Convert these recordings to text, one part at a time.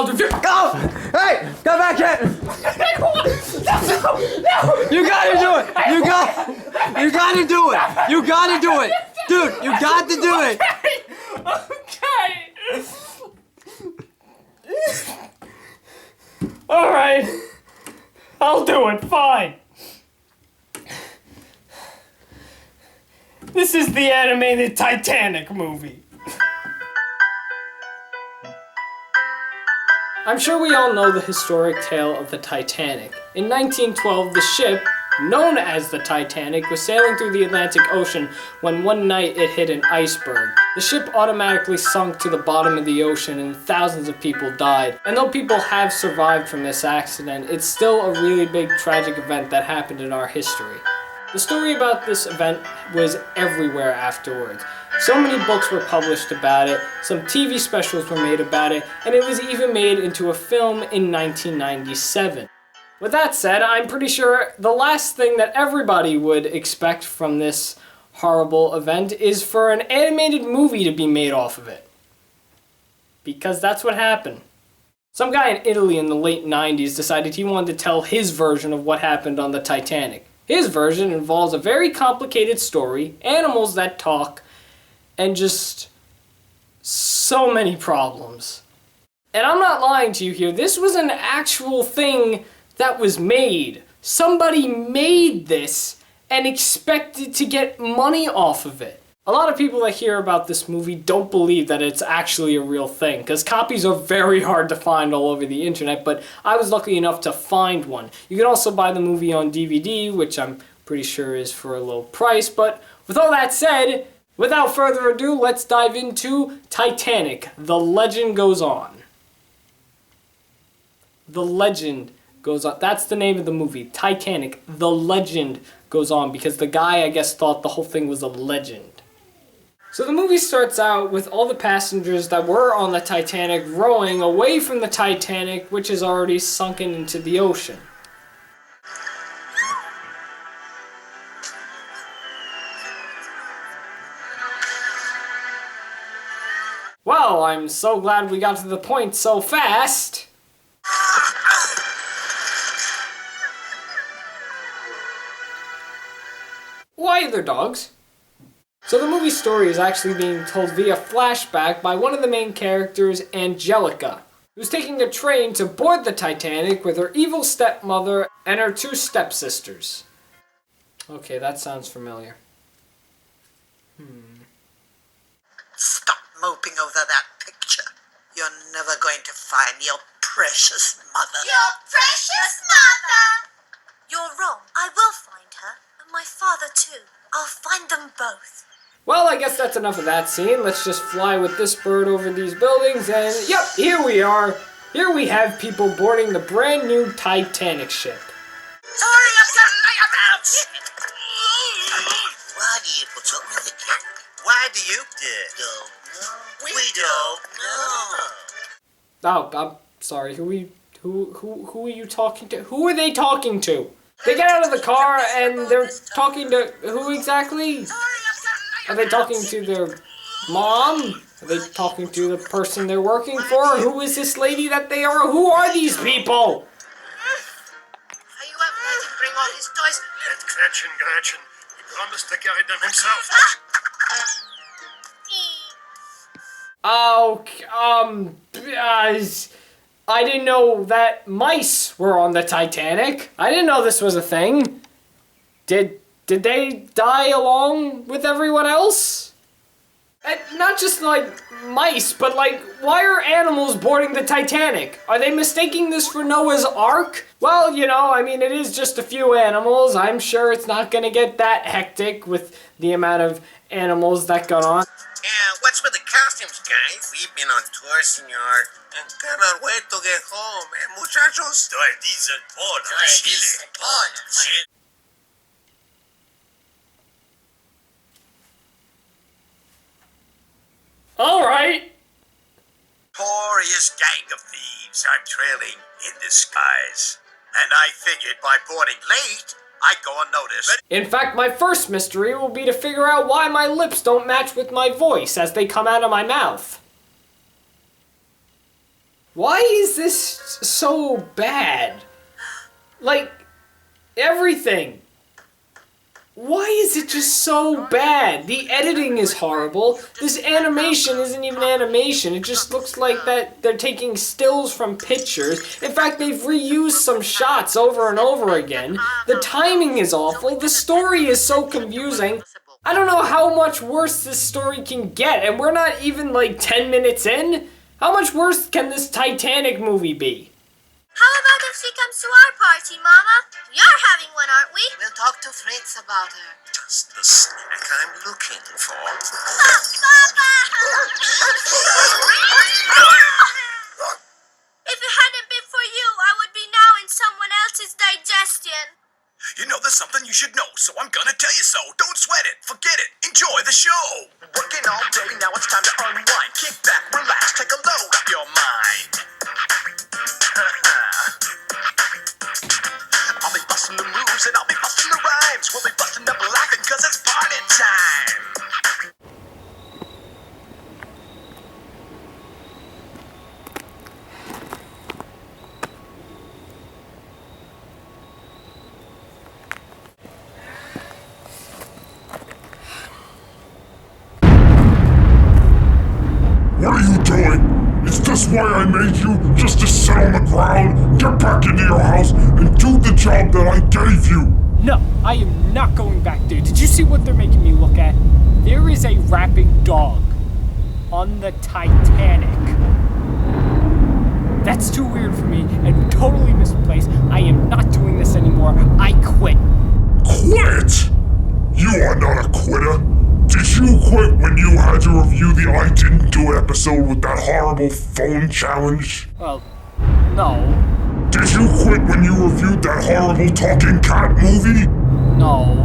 I'll do. Go! Hey! Come back here! No! You gotta do it! You gotta do it! You gotta do it! Dude, you got to do it! Okay! Alright. I'll do it, fine. This is the animated Titanic movie. I'm sure we all know the historic tale of the Titanic. In 1912, the ship, known as the Titanic, was sailing through the Atlantic Ocean when one night it hit an iceberg. The ship automatically sunk to the bottom of the ocean and thousands of people died. And though people have survived from this accident, it's still a really big tragic event that happened in our history. The story about this event was everywhere afterwards. So many books were published about it, some TV specials were made about it, and it was even made into a film in 1997. With that said, I'm pretty sure the last thing that everybody would expect from this horrible event is for an animated movie to be made off of it. Because that's what happened. Some guy in Italy in the late 90s decided he wanted to tell his version of what happened on the Titanic. His version involves a very complicated story, animals that talk, and just so many problems. And I'm not lying to you here, this was an actual thing that was made. Somebody made this and expected to get money off of it. A lot of people that hear about this movie don't believe that it's actually a real thing, because copies are very hard to find all over the internet, but I was lucky enough to find one. You can also buy the movie on DVD, which I'm pretty sure is for a low price, but with all that said, without further ado, let's dive into Titanic, The Legend Goes On. The Legend Goes On. That's the name of the movie, Titanic, The Legend Goes On, because the guy, I guess, thought the whole thing was a legend. So the movie starts out with all the passengers that were on the Titanic rowing away from the Titanic, which is already sunken into the ocean. Well, I'm so glad we got to the point so fast. Why are there dogs? So the movie story is actually being told via flashback by one of the main characters, Angelica, who's taking a train to board the Titanic with her evil stepmother and her two stepsisters. Okay, that sounds familiar. Stop moping over that picture. You're never going to find your precious mother. Your precious mother! You're wrong. I will find her. And my father too. I'll find them both. Well, I guess that's enough of that scene. Let's just fly with this bird over these buildings and yep, here we are. Here we have people boarding the brand new Titanic ship. Sorry, why do you put up with the cat? Why do you don't know? We don't know. Oh, I'm sorry. Who are you talking to? Who are they talking to? They get out of the car and they're talking to who exactly? Are they talking to their mom? Are they talking to the person they're working for? Who is this lady that they are? Who are these people? Are you ever going to bring all his toys? Gretchen. He promised to carry them himself. I didn't know that mice were on the Titanic. I didn't know this was a thing. Did they die along with everyone else? And not just like mice, but like, why are animals boarding the Titanic? Are they mistaking this for Noah's Ark? Well, you know, I mean, it is just a few animals. I'm sure it's not gonna get that hectic with the amount of animals that got on. Yeah, what's with the costumes, guys? We've been on tour, senor, and cannot wait to get home. Muchachos? Chile. Alright. Notorious gang of thieves I'm trailing in disguise. And I figured by boarding late, I'd go unnoticed. In fact, my first mystery will be to figure out why my lips don't match with my voice as they come out of my mouth. Why is this so bad? Like, everything. Why is it just so bad? The editing is horrible. This animation isn't even animation. It just looks like that they're taking stills from pictures. In fact, they've reused some shots over and over again. The timing is awful. The story is so confusing. I don't know how much worse this story can get, and we're not even like 10 minutes in. How much worse can this Titanic movie be? How about if she comes to our party, Mama? We are having one, aren't we? We'll talk to Fritz about her. Just the snack I'm looking for. If it hadn't been for you, I would be now in someone else's digestion. You know, there's something you should know, so I'm gonna tell you so. Don't sweat it, forget it, enjoy the show. Working all day, now it's time to unwind. Kick back, relax, take a load off your mind. I'll be busting the moves and I'll be busting the rhymes. We'll be busting up laughing cause it's party time. What are you doing? Is this why I made you? Just to sit on the ground, get back into your house, and do the job that I gave you? No, I am not going back there. Did you see what they're making me look at? There is a rapping dog on the Titanic. That's too weird for me and totally misplaced. I am not doing this anymore. I quit. Quit? You are not a quitter. Did you quit when you had to review the I Didn't Do It episode with that horrible phone challenge? Well, no. Did you quit when you reviewed that horrible talking cat movie? No.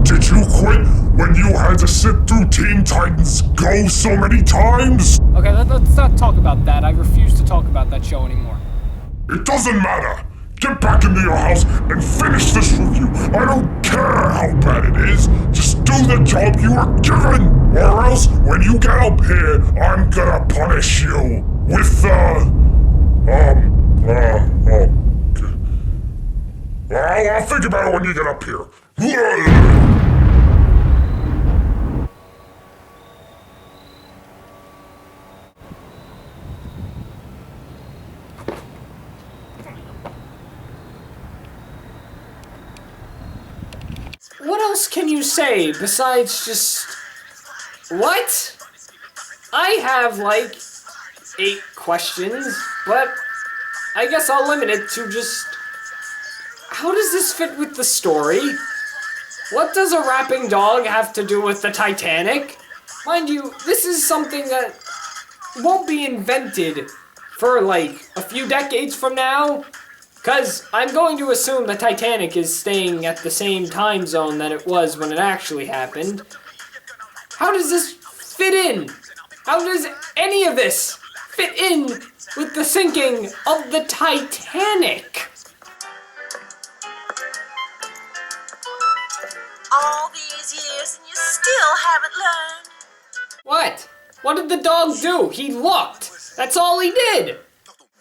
Did you quit when you had to sit through Teen Titans Go so many times? Okay, let's not talk about that. I refuse to talk about that show anymore. It doesn't matter. Get back into your house and finish this review. I don't care how bad it is. Just do the job you were given. Or else, when you get up here, I'm gonna punish you with, I'll think about it when you get up here. What else can you say besides just... What? I have, like, 8 questions, but I guess I'll limit it to just... How does this fit with the story? What does a rapping dog have to do with the Titanic? Mind you, this is something that won't be invented for, like, a few decades from now. Because I'm going to assume the Titanic is staying at the same time zone that it was when it actually happened. How does this fit in? How does any of this fit in with the sinking of the Titanic? All these years and you still haven't learned. What? What did the dog do? He looked. That's all he did.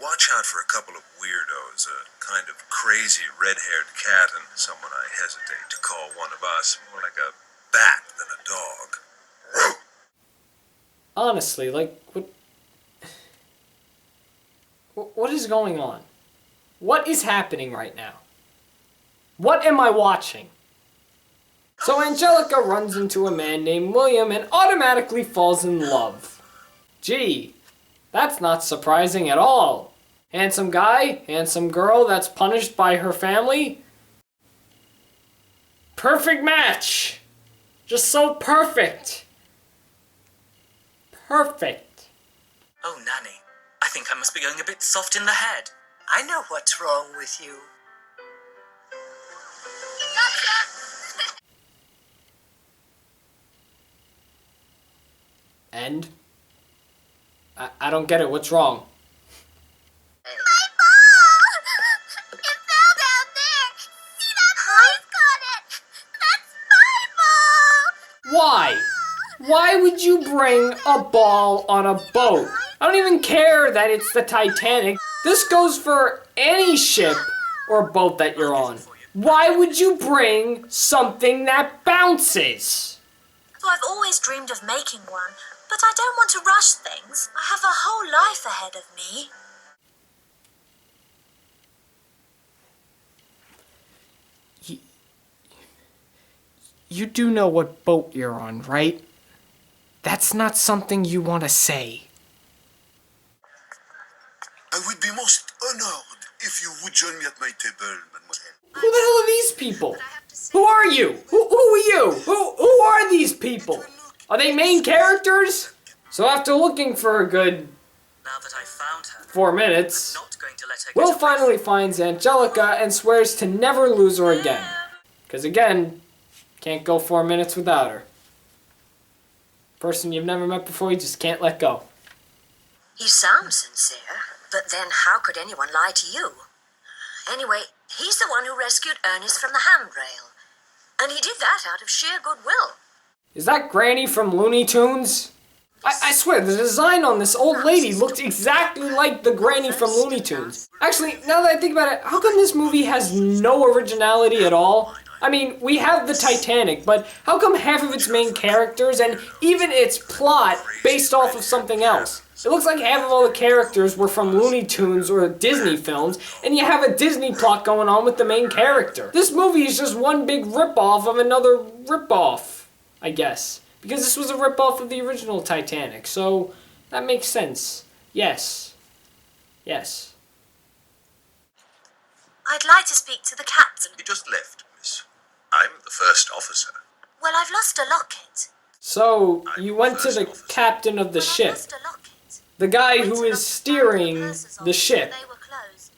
Watch out for a couple of weirdos, a kind of crazy red-haired cat and someone I hesitate to call one of us, more like a bat than a dog. Honestly, like, what is going on? What is happening right now? What am I watching? So Angelica runs into a man named William and automatically falls in love. Gee, that's not surprising at all. Handsome guy, handsome girl that's punished by her family. Perfect match! Just so perfect. Perfect. Oh, Nanny, I think I must be going a bit soft in the head. I know what's wrong with you. And? I don't get it. What's wrong? My ball! It fell down there. See that boy's got it. That's my ball. Why? Why would you bring a ball on a boat? I don't even care that it's the Titanic. This goes for any ship or boat that you're on. Why would you bring something that bounces? So I've always dreamed of making one, but I don't want to rush things. I have a whole life ahead of me. You do know what boat you're on, right? That's not something you want to say. I would be most honored if you would join me at my table, mademoiselle. Who the hell are these people? Who are you? Who are you? Who are these people? Are they main characters? So after looking for a good Now that I found her, 4 minutes, not going to let her Will get away. finally finds Angelica and swears to never lose her again. Because again, can't go 4 minutes without her. Person you've never met before, you just can't let go. He sounds sincere, but then how could anyone lie to you? Anyway, he's the one who rescued Ernest from the handrail. And he did that out of sheer goodwill. Is that Granny from Looney Tunes? I swear, the design on this old lady looked exactly like the Granny from Looney Tunes. Actually, now that I think about it, how come this movie has no originality at all? I mean, we have the Titanic, but how come half of its main characters and even its plot based off of something else? It looks like half of all the characters were from Looney Tunes or Disney films, and you have a Disney plot going on with the main character. This movie is just one big ripoff of another ripoff, I guess. Because this was a ripoff of the original Titanic, so that makes sense. Yes. Yes. I'd like to speak to the captain. He just left, miss. I'm the first officer. Well, I've lost a locket. So, you went to the captain of the I've ship. lost a locket. The guy Went who to is knock steering purses off, the ship. but they were closed.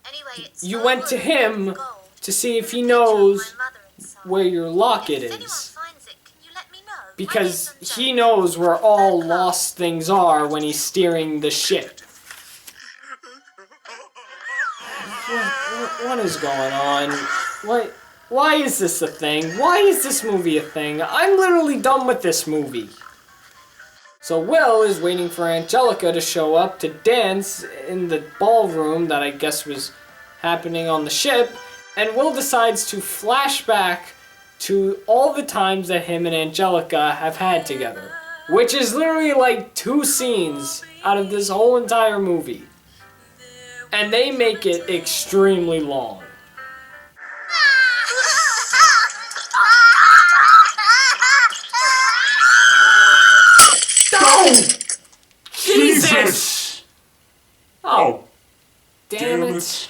Anyway, it's You so went to good, him gold. to see if he Picture of knows my mother inside. where your locket If anyone is. finds it, can you let me know? My Because name's he Angelica. knows where all lost things are when he's steering the ship. What is going on? Why is this a thing? Why is this movie a thing? I'm literally done with this movie. So Will is waiting for Angelica to show up to dance in the ballroom that I guess was happening on the ship, and Will decides to flash back to all the times that him and Angelica have had together, which is literally like 2 scenes out of this whole entire movie. And they make it extremely long. Oh! Jesus! Oh, damn it.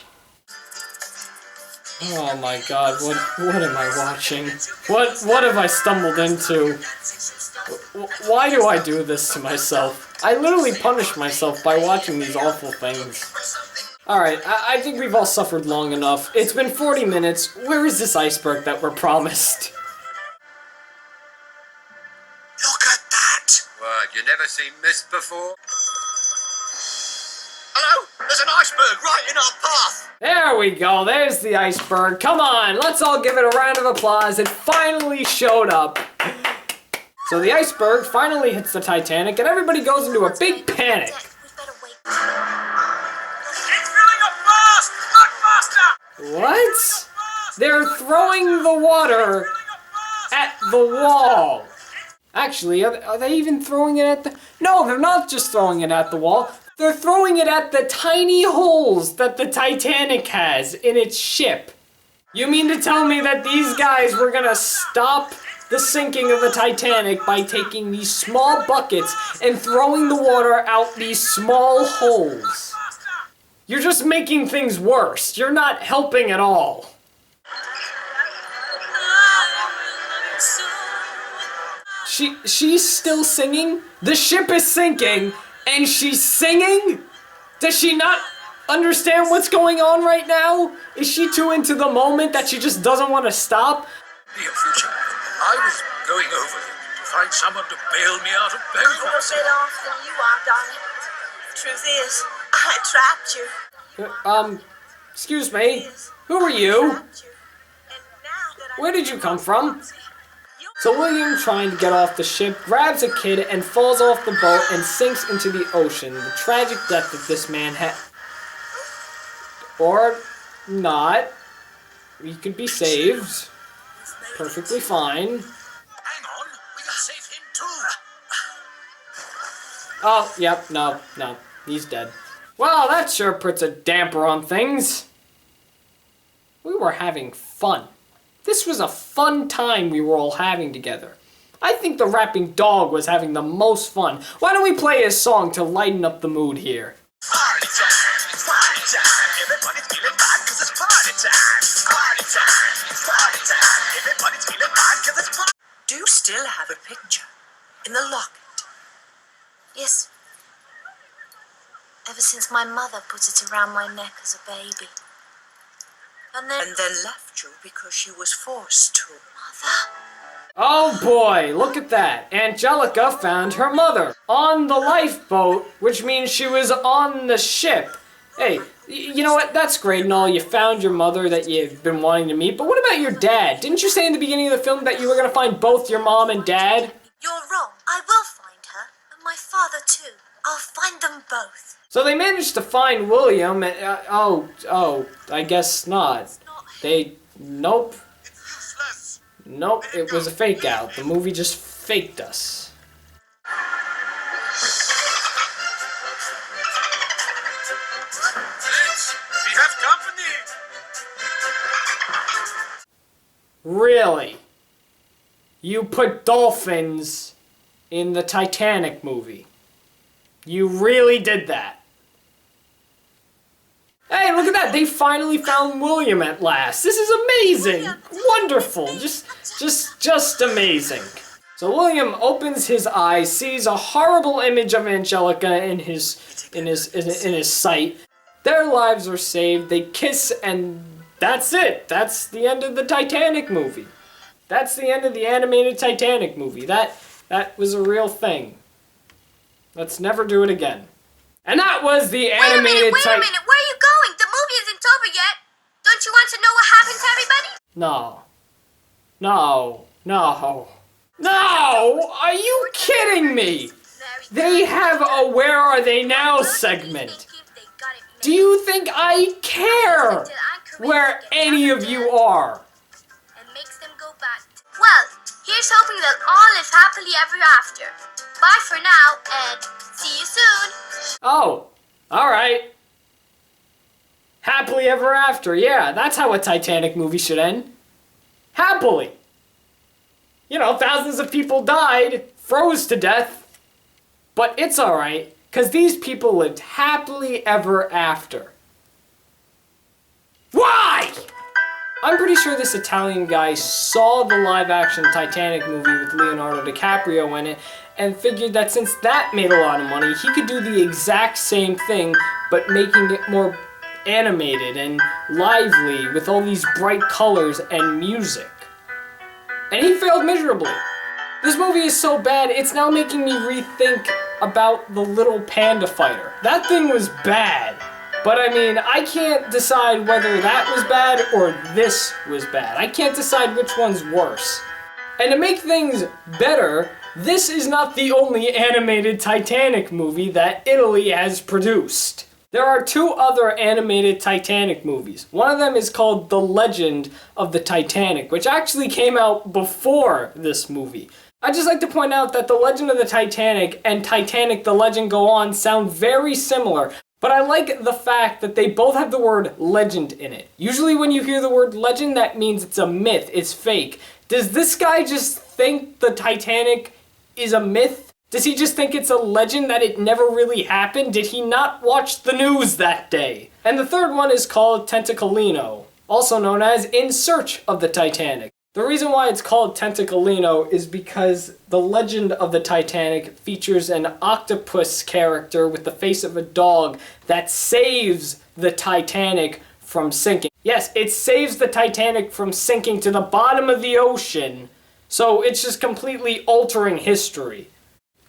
Oh my god, what am I watching? What have I stumbled into? Why do I do this to myself? I literally punish myself by watching these awful things. Alright, I think we've all suffered long enough. It's been 40 minutes. Where is this iceberg that we're promised? Look at that! What, you never seen this before? Hello? There's an iceberg right in our path! There we go, there's the iceberg. Come on, let's all give it a round of applause. It finally showed up. So the iceberg finally hits the Titanic and everybody goes into a big panic. We'd better wait. It's filling up fast! Run faster! What? They're throwing the water at the wall. Actually, are they even throwing it at the... No, they're not just throwing it at the wall. They're throwing it at the tiny holes that the Titanic has in its ship. You mean to tell me that these guys were gonna stop the sinking of the Titanic by taking these small buckets and throwing the water out these small holes? You're just making things worse. You're not helping at all. She's still singing? The ship is sinking, and she's singing? Does she not understand what's going on right now? Is she too into the moment that she just doesn't want to stop? Dear future, I was going over to find someone to bail me out of I'm a bankruptcy. bit off than you are, darling. The truth is, I trapped you. Excuse me. Who are you? Trapped you. And now that I Where did you come from? you're So William, trying to get off the ship, grabs a kid and falls off the boat and sinks into the ocean. The tragic death that this man had. Or not. He could be saved. Perfectly fine. Hang on, we can save him too. Oh, yep, no, he's dead. Well, that sure puts a damper on things. We were having fun. This was a fun time we were all having together. I think the rapping dog was having the most fun. Why don't we play his song to lighten up the mood here? Party time, everybody's feeling fine 'cause it's party time. Party time, everybody's feeling fine 'cause it's party. Do you still have a picture in the locket? Yes. Ever since my mother put it around my neck as a baby. And then... And then left you because she was forced to. Mother? Oh boy, look at that. Angelica found her mother on the lifeboat, which means she was on the ship. Hey, you know what? That's great and all. You found your mother that you've been wanting to meet, but what about your dad? Didn't you say in the beginning of the film that you were going to find both your mom and dad? You're wrong. I will find her. And my father too. I'll find them both. So they managed to find William and, I guess not. Nope. It's useless. Nope, it was a fake out. The movie just faked us. Fritz, we have company. Really? You put dolphins in the Titanic movie? You really did that? Hey, look at that! They finally found William at last. This is amazing, wonderful, just amazing. So William opens his eyes, sees a horrible image of Angelica in his sight. Their lives are saved. They kiss, and that's it. That's the end of the Titanic movie. That's the end of the animated Titanic movie. That was a real thing. Let's never do it again. And that was the animated Wait a minute, where are you going? The movie isn't over yet. Don't you want to know what happened to everybody? No! Are you kidding me? They have a Where Are They Now segment. Do you think I care where any of you are? And makes them go back. Well, here's hoping that all live happily ever after. Bye for now, and see you soon. Oh, alright. Happily ever after, yeah, that's how a Titanic movie should end. Happily. You know, thousands of people died, froze to death. But it's alright, because these people lived happily ever after. Why? I'm pretty sure this Italian guy saw the live-action Titanic movie with Leonardo DiCaprio in it and figured that since that made a lot of money, he could do the exact same thing, but making it more animated and lively with all these bright colors and music. And he failed miserably. This movie is so bad, it's now making me rethink about the little panda fighter. That thing was bad. But I mean, I can't decide whether that was bad or this was bad. I can't decide which one's worse. And to make things better, this is not the only animated Titanic movie that Italy has produced. There are two other animated Titanic movies. One of them is called The Legend of the Titanic, which actually came out before this movie. I'd just like to point out that The Legend of the Titanic and Titanic The Legend Go On sound very similar, but I like the fact that they both have the word legend in it. Usually when you hear the word legend, that means it's a myth, it's fake. Does this guy just think the Titanic is a myth? Does he just think it's a legend that it never really happened? Did he not watch the news that day? And the third one is called Tentacolino, also known as In Search of the Titanic. The reason why it's called Tentacolino is because the Legend of the Titanic features an octopus character with the face of a dog that saves the Titanic from sinking. Yes, it saves the Titanic from sinking to the bottom of the ocean, so it's just completely altering history.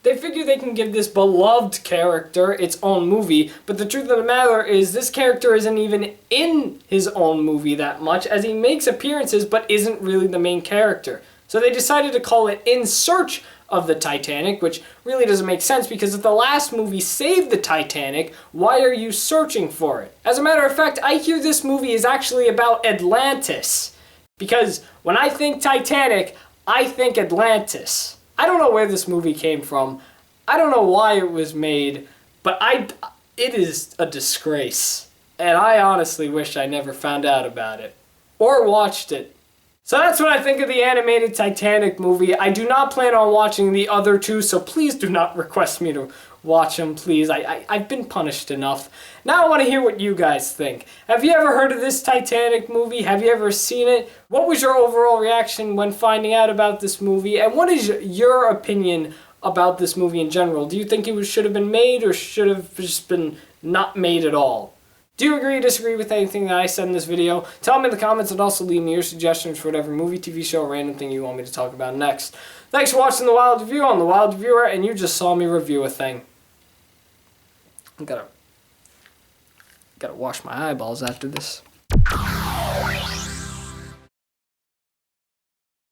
They figure they can give this beloved character its own movie, but the truth of the matter is this character isn't even in his own movie that much, as he makes appearances but isn't really the main character. So they decided to call it In Search of the Titanic, which really doesn't make sense because if the last movie saved the Titanic, why are you searching for it? As a matter of fact, I hear this movie is actually about Atlantis. Because when I think Titanic, I think Atlantis. I don't know where this movie came from. I don't know why it was made, but it is a disgrace. And I honestly wish I never found out about it. Or watched it. So that's what I think of the animated Titanic movie. I do not plan on watching the other two, so please do not request me to watch them, please. I've been punished enough. Now I want to hear what you guys think. Have you ever heard of this Titanic movie? Have you ever seen it? What was your overall reaction when finding out about this movie? And what is your opinion about this movie in general? Do you think it should have been made or should have just been not made at all? Do you agree or disagree with anything that I said in this video? Tell me in the comments and also leave me your suggestions for whatever movie, TV show, or random thing you want me to talk about next. Thanks for watching The Wild Review. I'm The Wild Reviewer, and you just saw me review a thing. I gotta wash my eyeballs after this.